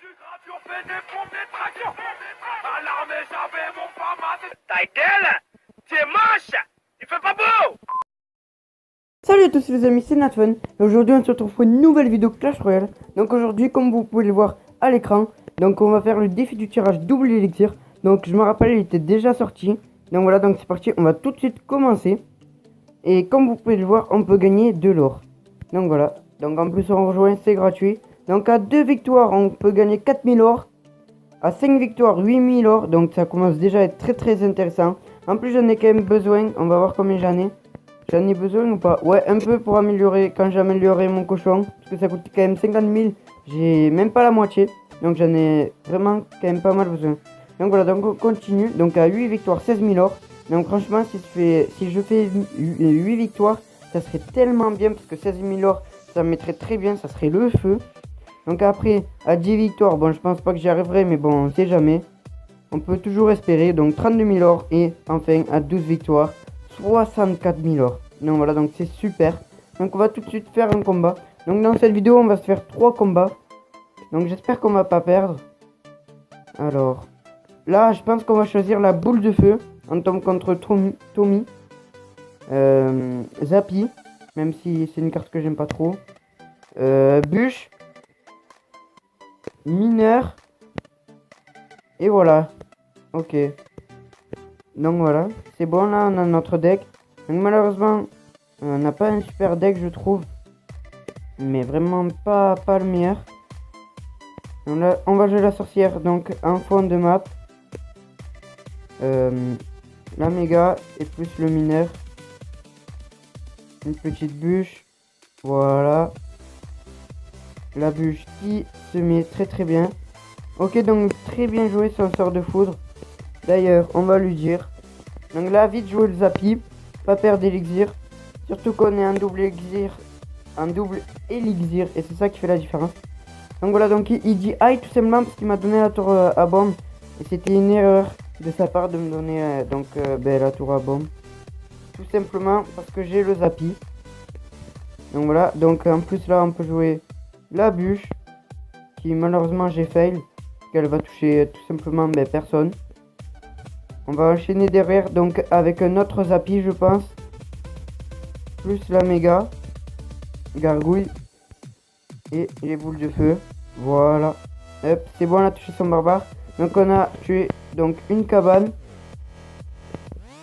du gratuit, on fait des pompes, des tractions. À l'armée, j'avais mon format. Ta gueule, tu es moche, il fait pas beau. Salut à tous les amis, c'est Natfun et aujourd'hui on se retrouve pour une nouvelle vidéo Clash Royale. Donc aujourd'hui, comme vous pouvez le voir à l'écran, donc on va faire le défi du tirage double élixir. Donc je me rappelle, il était déjà sorti. Donc voilà, donc c'est parti, on va tout de suite commencer. Et comme vous pouvez le voir, on peut gagner de l'or. Donc voilà, donc en plus on rejoint, c'est gratuit. Donc à 2 victoires, on peut gagner 4000 or. À 5 victoires, 8000 or. Donc ça commence déjà à être très intéressant. En plus j'en ai quand même besoin, on va voir combien j'en ai. J'en ai besoin ou pas? Ouais, un peu pour améliorer, quand j'ai amélioré mon cochon. Parce que ça coûte quand même 50 000. J'ai même pas la moitié. Donc j'en ai vraiment quand même pas mal besoin. Donc voilà, donc on continue. Donc à 8 victoires, 16 000 or. Donc franchement, si je fais 8 victoires, ça serait tellement bien. Parce que 16 000 or, ça me mettrait très bien. Ça serait le feu. Donc après, à 10 victoires, bon, je pense pas que j'y arriverai. Mais bon, on sait jamais. On peut toujours espérer. Donc 32 000 or. Et enfin, à 12 victoires, 64 000 or. Donc voilà, donc c'est super. Donc on va tout de suite faire un combat. Donc dans cette vidéo, on va se faire 3 combats. Donc j'espère qu'on va pas perdre. Alors, là, je pense qu'on va choisir la boule de feu. On tombe contre Tommy. Zappy, même si c'est une carte que j'aime pas trop. Bûche. Mineur. Et voilà. Ok. Donc voilà, c'est bon, là on a notre deck. Donc malheureusement, on n'a pas un super deck, je trouve. Mais vraiment pas le meilleur. Donc là, on va jouer la sorcière, donc en fond de map. La méga et plus le mineur. Une petite bûche. Voilà. La bûche qui se met très bien. Ok, donc très bien joué son sort de foudre. D'ailleurs, on va lui dire. Donc là, vite jouer le Zappy. Pas perdre d'élixir. Surtout qu'on est un double élixir. Un double élixir. Et c'est ça qui fait la différence. Donc voilà, donc il dit aïe tout simplement parce qu'il m'a donné la tour à bombe. Et c'était une erreur de sa part de me donner la tour à bombe. Tout simplement parce que j'ai le Zappy. Donc voilà, donc en plus là on peut jouer la bûche. Qui malheureusement j'ai fail. Qu'elle va toucher tout simplement personne. On va enchaîner derrière donc avec un autre Zappy je pense. Plus la méga. Gargouille. Et les boules de feu. Voilà. Hop, c'est bon, on a touché son barbare. Donc on a tué donc une cabane.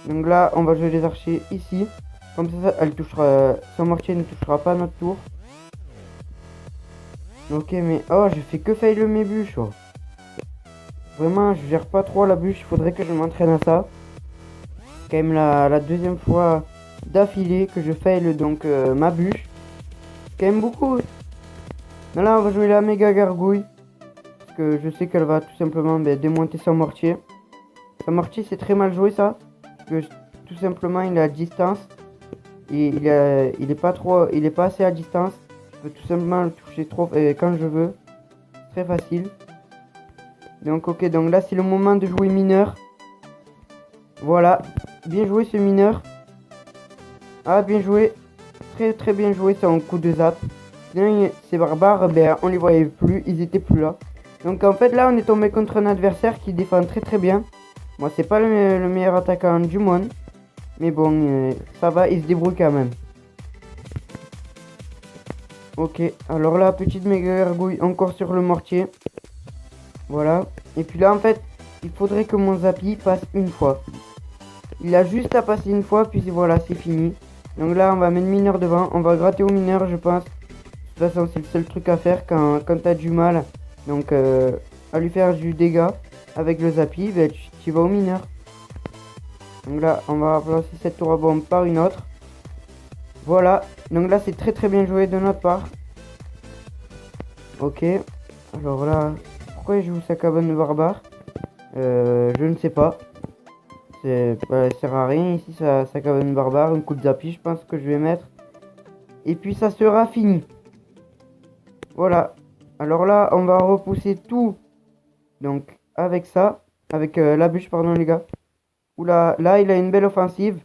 Donc là, on va jouer les archers ici. Comme ça, elle touchera. Son mortier ne touchera pas notre tour. Ok, mais oh, je fais que fail mes bûches. Oh. Vraiment, je gère pas trop la bûche. Il faudrait que je m'entraîne à ça. C'est quand même la deuxième fois d'affilée que je fail donc ma bûche. C'est quand même beaucoup. Donc là, on va jouer la méga gargouille. Parce que je sais qu'elle va tout simplement démonter son mortier. Son mortier, c'est très mal joué ça. Parce que tout simplement, il est à distance. Et il est pas assez à distance. Je peux tout simplement le toucher quand je veux. Très facile. Donc ok, donc là c'est le moment de jouer mineur. Voilà. Bien joué ce mineur. Ah, bien joué. Très bien joué son coup de zap. Sinon, ces barbares, on les voyait plus. Ils étaient plus là. Donc en fait là on est tombé contre un adversaire qui défend très bien. Moi c'est pas le meilleur attaquant du monde. Mais bon, ça va, il se débrouille quand même. Ok, alors là, petite méga gargouille encore sur le mortier. Voilà. Et puis là, en fait, il faudrait que mon Zappy passe une fois. Il a juste à passer une fois, puis voilà, c'est fini. Donc là, on va mettre mineur devant. On va gratter au mineur, je pense. De toute façon, c'est le seul truc à faire quand t'as du mal. Donc, à lui faire du dégât avec le Zappy, tu vas au mineur. Donc là, on va remplacer cette tour à bombe par une autre. Voilà. Donc là, c'est très bien joué de notre part. Ok. Alors là, pourquoi il joue sa cabane de barbare? Je ne sais pas. Ça sert à rien ici, sa cabane de barbare. Un coup de Zappy, je pense que je vais mettre. Et puis ça sera fini. Voilà. Alors là, on va repousser tout. Donc, avec ça. Avec la bûche, pardon, les gars. Oula, là, il a une belle offensive.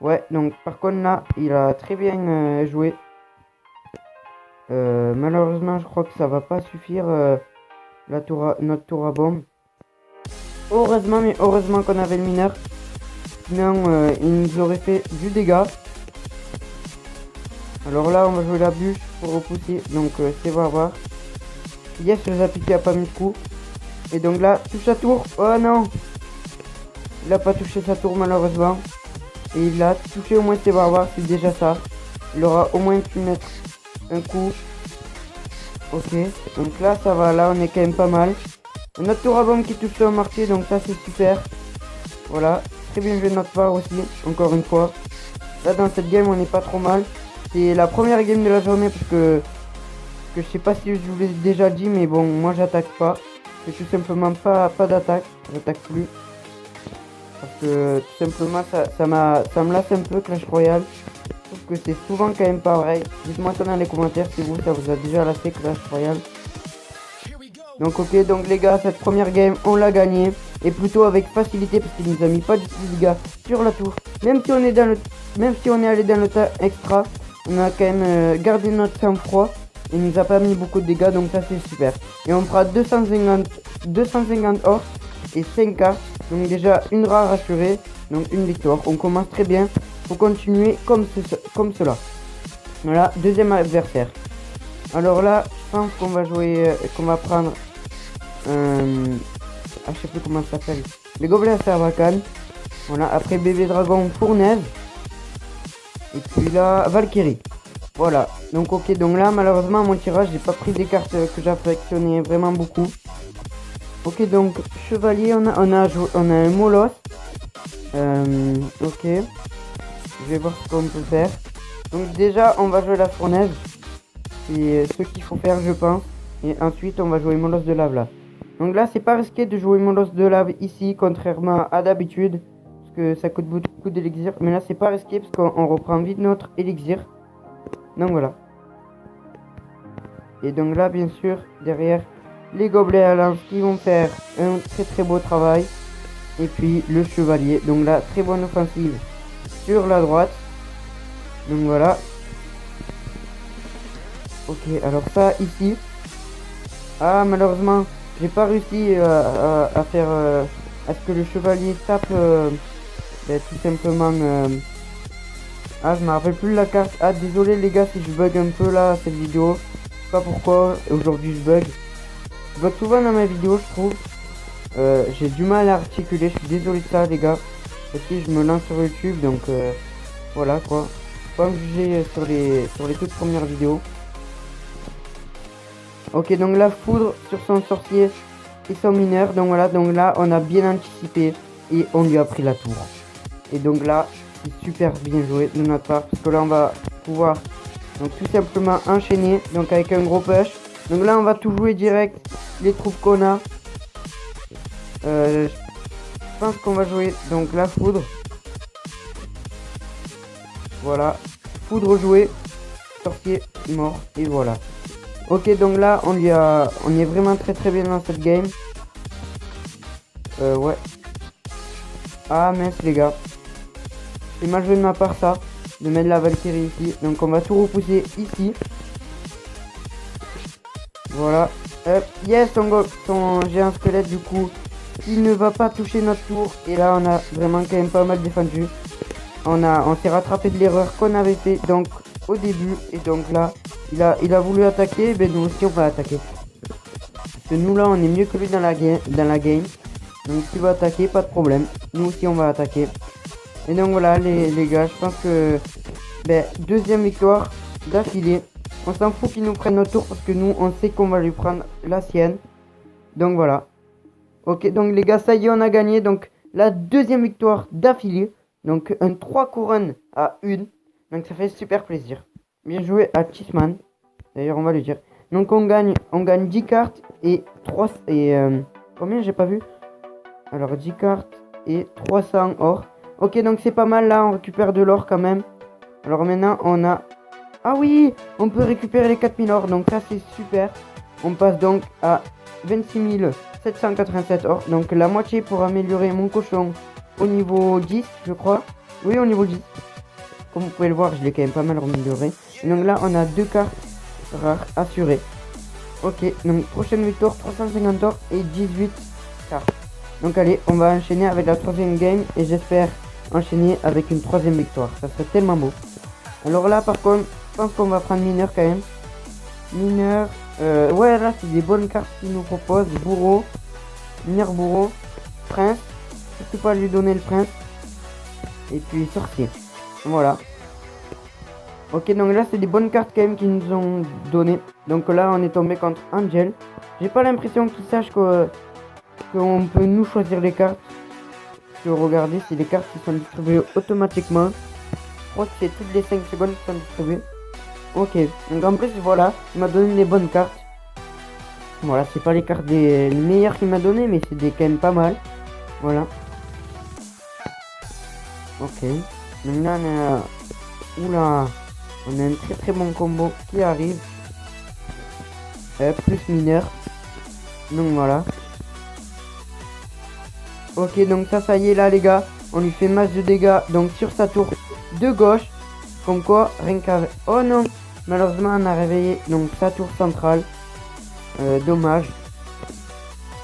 Ouais, donc, par contre, là, il a très bien joué. Malheureusement, je crois que ça va pas suffire. notre tour à bombe. Heureusement, mais heureusement qu'on avait le mineur. Sinon, il nous aurait fait du dégât. Alors là, on va jouer la bûche pour repousser. Donc, c'est barbare. Yes, le Zapiki a pas mis de coup. Et donc là, touche sa tour. Oh non! Il a pas touché sa tour malheureusement. Et il a touché au moins ses barbares, c'est déjà ça. Il aura au moins pu mettre un coup. Ok, donc là ça va, là on est quand même pas mal. Notre tour à bombe qui touche le marqué, donc ça c'est super. Voilà, très bien joué de notre part aussi, encore une fois. Là dans cette game on n'est pas trop mal. C'est la première game de la journée parce que je sais pas si je vous l'ai déjà dit, mais bon, moi j'attaque pas. C'est tout simplement pas d'attaque, j'attaque plus. Parce que tout simplement ça me lasse un peu Clash Royale. Je trouve que c'est souvent quand même pas vrai. Dites-moi ça dans les commentaires si vous, ça vous a déjà lassé Clash Royale. Donc ok, donc les gars, cette première game on l'a gagnée. Et plutôt avec facilité parce qu'il nous a mis pas du tout de dégâts sur la tour. Même si on est allé dans le tas extra, on a quand même gardé notre sang-froid. Il nous a pas mis beaucoup de dégâts, donc ça c'est super. Et on fera 250 or et 5 cartes. Donc déjà une rare assurée, donc une victoire. On commence très bien. Faut continuer comme cela. Voilà, deuxième adversaire. Alors là, je pense qu'on va jouer, qu'on va prendre je sais plus comment ça s'appelle. Les gobelins à Sarbacane. Voilà, après bébé dragon fournaise. Et puis là, Valkyrie. Voilà, donc ok, donc là malheureusement mon tirage, j'ai pas pris des cartes que j'affectionnais vraiment beaucoup. Ok, donc chevalier, on a un molosse. Ok. Je vais voir ce qu'on peut faire. Donc déjà on va jouer la fournaise. C'est ce qu'il faut faire je pense. Et ensuite on va jouer molosse de lave là. Donc là c'est pas risqué de jouer molosse de lave ici, contrairement à d'habitude. Parce que ça coûte beaucoup d'élixir. Mais là c'est pas risqué parce qu'on reprend vite notre élixir. Donc voilà. Et donc là bien sûr derrière les gobelets à lance qui vont faire un très beau travail. Et puis le chevalier. Donc là très bonne offensive sur la droite. Donc voilà. Ok, alors ça ici. Ah malheureusement j'ai pas réussi à faire à ce que le chevalier tape tout simplement. Ah je me rappelle plus la carte. Ah désolé les gars si je bug un peu là cette vidéo. Je sais pas pourquoi aujourd'hui je bug. Je bug souvent dans ma vidéo je trouve. J'ai du mal à articuler, je suis désolé de ça les gars. Parce que je me lance sur YouTube donc voilà quoi. Faut pas me juger sur les toutes premières vidéos. Ok donc la foudre sur son sorcier et son mineur. Donc voilà, donc là on a bien anticipé et on lui a pris la tour. Et donc là c'est super bien joué de notre part. Parce que là on va pouvoir donc tout simplement enchaîner. Donc avec un gros push. Donc là on va tout jouer direct. Les troupes qu'on a. Je pense qu'on va jouer donc la foudre. Voilà. Foudre jouée. Sorcier mort. Et voilà. Ok donc là on est vraiment très bien dans cette game. Ouais. Ah mince les gars. C'est mal joué de ma part ça. De mettre la Valkyrie ici. Donc on va tout repousser ici. Voilà. Yes j'ai un squelette du coup. Il ne va pas toucher notre tour. Et là on a vraiment quand même pas mal défendu. On s'est rattrapé de l'erreur qu'on avait fait donc au début. Et donc là il a voulu attaquer. Ben nous aussi on va attaquer. Parce que nous là on est mieux que lui dans la game. Donc s'il va attaquer, pas de problème. Nous aussi on va attaquer. Et donc voilà les gars, je pense que deuxième victoire d'affilée. On s'en fout qu'ils nous prennent notre tour parce que nous on sait qu'on va lui prendre la sienne. Donc voilà. Ok donc les gars ça y est on a gagné. Donc la deuxième victoire d'affilée. Donc un 3 couronnes à 1. Donc ça fait super plaisir. Bien joué à Chisman. D'ailleurs on va lui dire. Donc on gagne 10 cartes et 3 et combien j'ai pas vu. Alors 10 cartes et 300 or. Ok donc c'est pas mal là, on récupère de l'or quand même. Alors maintenant on a... Ah oui, on peut récupérer les 4000 or, donc ça c'est super. On passe donc à 26 787 or. Donc la moitié pour améliorer mon cochon au niveau 10 je crois. Oui au niveau 10. Comme vous pouvez le voir je l'ai quand même pas mal amélioré. Et donc là on a 2 cartes rares assurées. Ok, donc prochaine victoire 350 or et 18 cartes. Donc allez, on va enchaîner avec la troisième game et j'espère enchaîner avec une troisième victoire. Ça serait tellement beau. Alors là par contre, je pense qu'on va prendre mineur quand même. Mineur, ouais là c'est des bonnes cartes qu'il nous propose. Bourreau, mineur bourreau, prince. Surtout pas lui donner le prince. Et puis sorcier. Voilà. Ok, donc là c'est des bonnes cartes quand même qu'ils nous ont donné. Donc là on est tombé contre Angel. J'ai pas l'impression qu'ils sachent qu'on peut nous choisir les cartes. Que regardez, c'est des cartes qui sont distribuées automatiquement. Je crois que c'est toutes les 5 secondes qui sont distribuées. Ok, donc en plus voilà, il m'a donné les bonnes cartes. Voilà, c'est pas les cartes les meilleures qu'il m'a donné, mais c'est des quand même pas mal. Voilà. Ok, donc là on a... Oula, on a un très très bon combo qui arrive. Plus mineur. Donc voilà. Ok, donc ça y est là les gars. On lui fait masse de dégâts donc sur sa tour de gauche. Comme quoi, rien qu'avec... Oh non, malheureusement on a réveillé donc sa tour centrale. Dommage.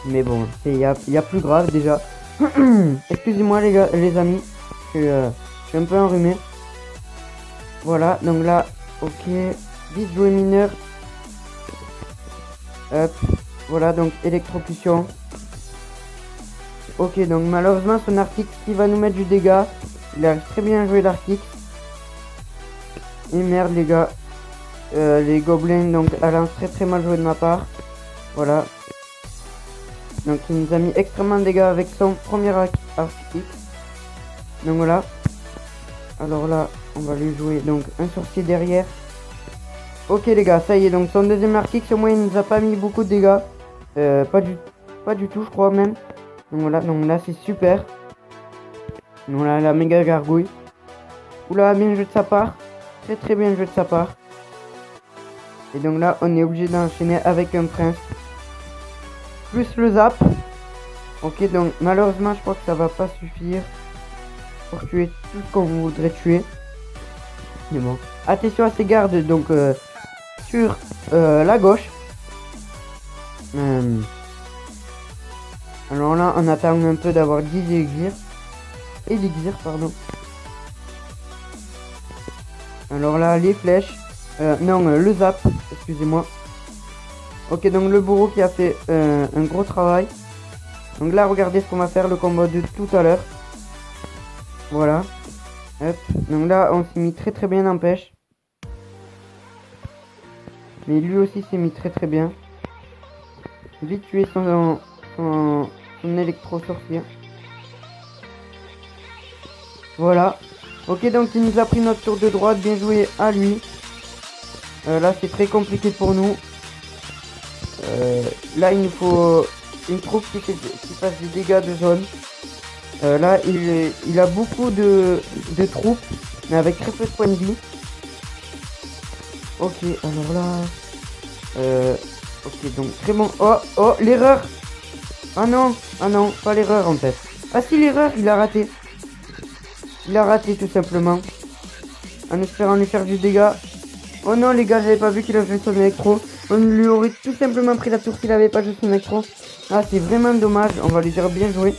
Mais bon, il y a plus grave déjà. Excusez-moi les gars, les amis. Je suis un peu enrhumé. Voilà, donc là, ok. Vite jouer mineur. Hop. Voilà, donc électrocution. Ok, donc malheureusement son Arctic qui va nous mettre du dégât. Il a très bien joué l'Arctic. Et merde les gars. Les gobelins, donc Alain très mal joué de ma part. Voilà. Donc il nous a mis extrêmement de dégâts avec son premier Arctic. Donc voilà. Alors là, on va lui jouer donc un sorcier derrière. Ok les gars, ça y est, donc son deuxième Arctic, au moins il nous a pas mis beaucoup de dégâts. Pas du tout je crois même. Donc voilà, donc là c'est super. Donc là la méga gargouille. Oula, bien joué de sa part. Très bien joué de sa part. Et donc là on est obligé d'enchaîner avec un prince. Plus le zap. Ok, donc malheureusement je crois que ça va pas suffire pour tuer tout ce qu'on voudrait tuer. Mais bon. Attention à ses gardes donc sur la gauche. Alors là on attend un peu d'avoir 10 élixirs. Pardon. Alors là les flèches. Le zap, excusez-moi. Ok, donc le bourreau qui a fait un gros travail. Donc là regardez ce qu'on va faire, le combo de tout à l'heure. Voilà. Hop. Donc là on s'est mis très bien en pêche. Mais lui aussi s'est mis très bien. Vite tuer son électro-sorcier. Voilà. Ok, donc il nous a pris notre tour de droite. Bien joué à lui. Là c'est très compliqué pour nous. Là il nous faut une troupe qui fasse des dégâts de zone. Là il a beaucoup de troupes, mais avec très peu de points de vie. Ok, alors là... ok, donc très bon... Oh, l'erreur. Ah non, pas l'erreur en fait. Ah si, l'erreur, il a raté. Il a raté tout simplement. En espérant lui faire du dégât. Oh non les gars, j'avais pas vu qu'il avait fait son électro. On lui aurait tout simplement pris la tour s'il avait pas joué son électro. Ah, c'est vraiment dommage, on va lui dire bien joué.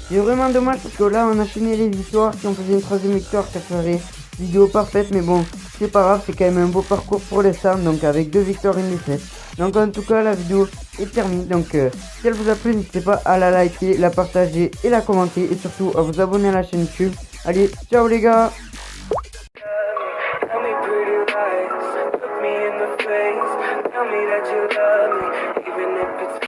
C'est vraiment dommage parce que là on a enchaîné les victoires. Si on faisait une troisième victoire, ça ferait vidéo parfaite. Mais bon, c'est pas grave, c'est quand même un beau parcours pour l'instant. Donc avec 2 victoires et une défaite. Donc en tout cas, la vidéo est terminée. Donc si elle vous a plu, n'hésitez pas à la liker, la partager et la commenter. Et surtout à vous abonner à la chaîne YouTube. Allez, ciao les gars. Tell me that you